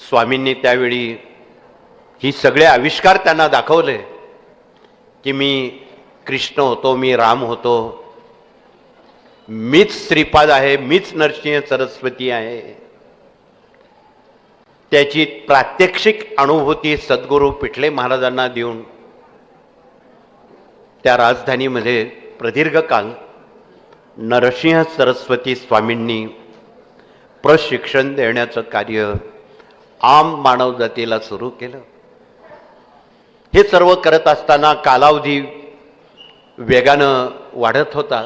स्वामींनी त्यावेळी ही सगळे आविष्कार त्यांना दाखवले की मी कृष्ण होतो, मी राम होतो, मीच श्रीपाद आहे, मीच नरसिंह सरस्वती आहे. त्याची प्रात्यक्षिक अनुभूती सद्गुरू पिठले महाराजांना देऊन त्या राजधानीमध्ये प्रदीर्घ काल नरसिंह सरस्वती स्वामींनी प्रशिक्षण देण्याचं कार्य आम मानव जातीला सुरू केलं. हे सर्व करत असताना कालावधी वेगानं वाढत होता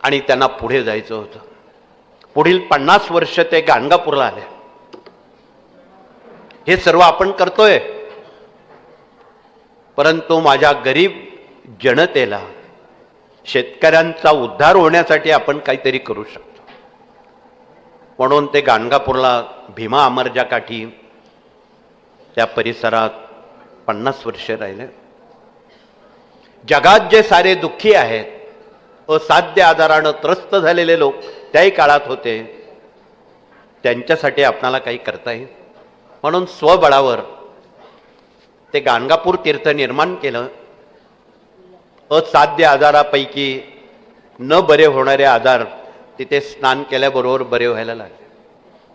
आणि त्यांना पुढे जायचं होतं. पुढील 50 वर्ष ते गाणगापूरला आले. हे सर्व आपण करतोय, परंतु माझ्या गरीब जनतेला, शेतकऱ्यांचा उद्धार होण्यासाठी आपण काहीतरी करू शकतो. म्हणून ते गाणगापूरला भीमा अमरजा काठी त्या परिसरात 50 वर्ष राहिले. जगात जे सारे दुःखी आहेत, असाध्य आजारानं त्रस्त झालेले लोक त्याही काळात होते, त्यांच्यासाठी आपणाला काही करता येईल म्हणून स्वबळावर ते गाणगापूर तीर्थ निर्माण केलं. असाध्य आजारापैकी न बरे होणारे आजार तिथे स्नान केल्याबरोबर बरे व्हायला लागले.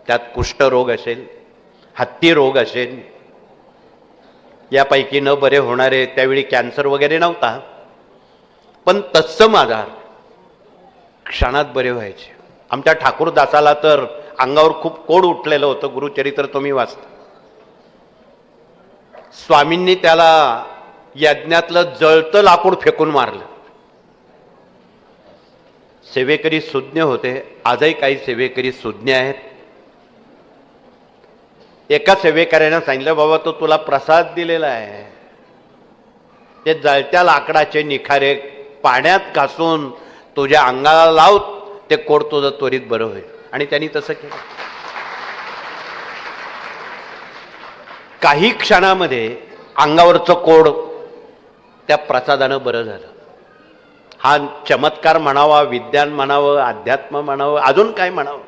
त्यात कुष्ठरोग असेल, हत्ती रोग असेल, यापैकी न बरे होणारे, त्यावेळी कॅन्सर वगैरे नव्हता, पण तत्सम आजार क्षणात बरे व्हायचे. आमच्या ठाकूरदासाला तर अंगावर खूप कोड उठलेलं होतं. गुरुचरित्र तुम्ही वाचता. स्वामींनी त्याला यज्ञातलं जळतं लाकूड फेकून मारलं. सेवेकरी सुज्ञ होते, आजही काही सेवेकरी सुज्ञ आहेत. एका सेवेकऱ्यानं सांगितलं, बाबा तो तुला प्रसाद दिलेला आहे, ते जळत्या लाकडाचे निखारे पाण्यात घासून तुझ्या अंगाला लाव, ते कोड तुझं त्वरित बरं होईल. आणि त्यांनी तसं केलं. काही क्षणामध्ये अंगावरचं कोड त्या प्रसादानं बरं झालं. हा चमत्कार म्हणावा, विज्ञान म्हणावं, अध्यात्म म्हणावं, अजून काय म्हणावं,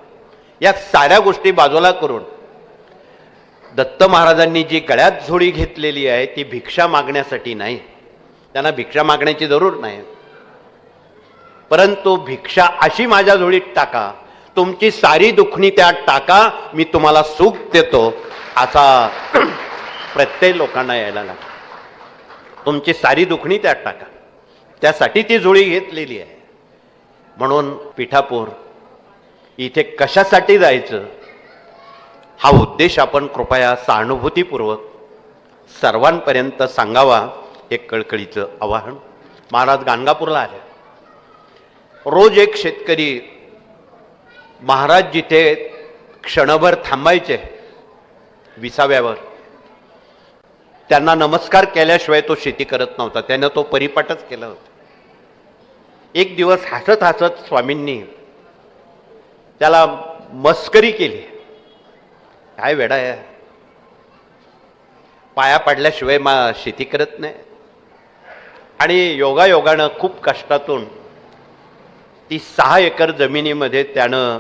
या साऱ्या गोष्टी बाजूला करून दत्त महाराजांनी जी गळ्यात झोळी घेतलेली आहे ती भिक्षा मागण्यासाठी नाही. त्यांना भिक्षा मागण्याची जरूर नाही, परंतु भिक्षा अशी माझ्या झोळीत टाका, तुमची सारी दुखणी त्यात टाका, मी तुम्हाला सुख देतो, असा प्रत्येक लोकांना यायला लागला. तुमची सारी दुखणी त्यात टाका, त्यासाठी ती झोळी घेतलेली आहे. म्हणून पिठापूर इथे कशासाठी जायचं हा उद्देश आपण कृपया सहानुभूतीपूर्वक सर्वांपर्यंत सांगावा, हे कळकळीचं आवाहन. महाराज गाणगापूरला आले. रोज एक शेतकरी महाराज जिथे क्षणभर थांबायचे विसाव्यावर, त्यांना नमस्कार केल्याशिवाय तो शेती करत नव्हता. त्यानं तो परिपाठच केला होता. एक दिवस हसत हसत स्वामींनी त्याला मस्करी केली. काय वेडा आहे, पाया पडल्याशिवाय शेती करत नाही. आणि योगायोगानं खूप कष्टातून ती 6 एकर जमिनीमध्ये त्यानं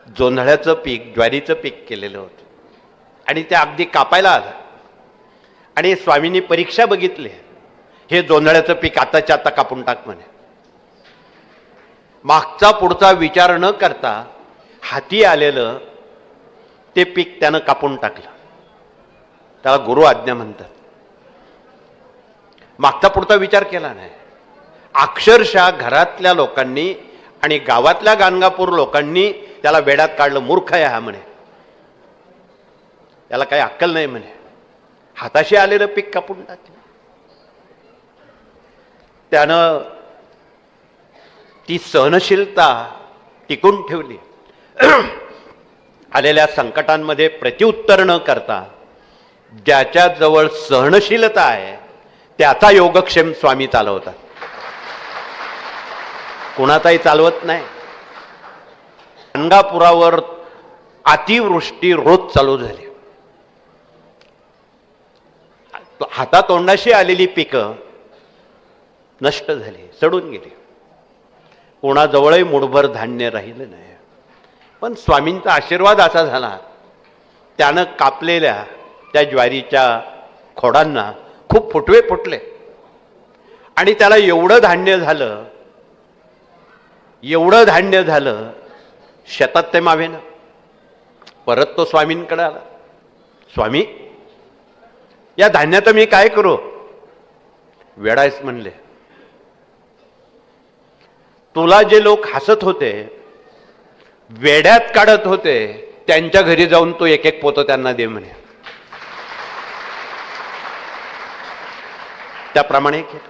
जोंधळ्याचं पीक, ज्वारीचं पीक केलेलं होतं. आणि ते अगदी कापायला आलं. आणि स्वामींनी परीक्षा बघितली, हे जोंधळ्याचं पीक आताच्या आता कापून टाक म्हणे. मागचा पुढचा विचार न करता हाती आलेलं ते पीक त्यानं कापून टाकलं. त्याला गुरु आज्ञा म्हणतात. मागचा पुढचा विचार केला नाही. अक्षरशः घरातल्या लोकांनी आणि गावातल्या गाणगापूर लोकांनी त्याला वेड्यात काढलं. मूर्ख आहे हा म्हणे, त्याला काही अक्कल नाही म्हणे. हाताशी आलेलं पीक कापून टाकलं. त्यानं ती सहनशीलता टिकून ठेवली. आलेल्या संकटांमध्ये प्रत्युत्तर न करता ज्याच्या जवळ सहनशीलता आहे त्याचा योगक्षेम स्वामी चालवतात, कुणाचाही चालवत नाही. गाणगापुरावर अतिवृष्टी रोज चालू झाली. हातातोंडाशी आलेली पिकं नष्ट झाली, सडून गेली. कोणाजवळही मुठभर धान्य राहिलं नाही. पण स्वामींचा आशीर्वाद असा झाला त्यानं कापलेल्या त्या ज्वारीच्या खोडांना खूप फुटवे फुटले आणि त्याला एवढं धान्य झालं शेतात ते मावेना. परत तो स्वामींकडे आला. स्वामी, या धान्याचं मी काय करू? वेडायस म्हणले. तुला जे लोक हसत होते, वेड्यात काढत होते, त्यांच्या घरी जाऊन तू एक एक पोतं त्यांना दे म्हणे. त्याप्रमाणे केलं.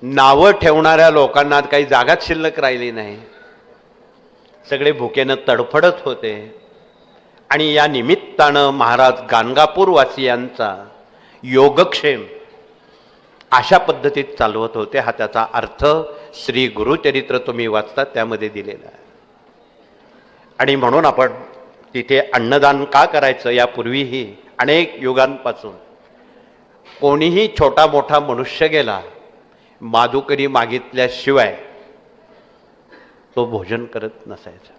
नावं ठेवणाऱ्या लोकांना काही जागाच शिल्लक राहिली नाही. सगळे भुकेनं तडफडत होते आणि या निमित्तानं महाराज गाणगापूर वासियांचा योगक्षेम अशा पद्धतीत चालवत होते. हा त्याचा अर्थ श्री गुरुचरित्र तुम्ही वाचता त्यामध्ये दिलेला आहे. आणि म्हणून आपण तिथे अन्नदान का करायचं, यापूर्वीही अनेक युगांपासून कोणीही छोटा मोठा मनुष्य गेला, माधुकरी मागितल्याशिवाय तो भोजन करत नसायचा.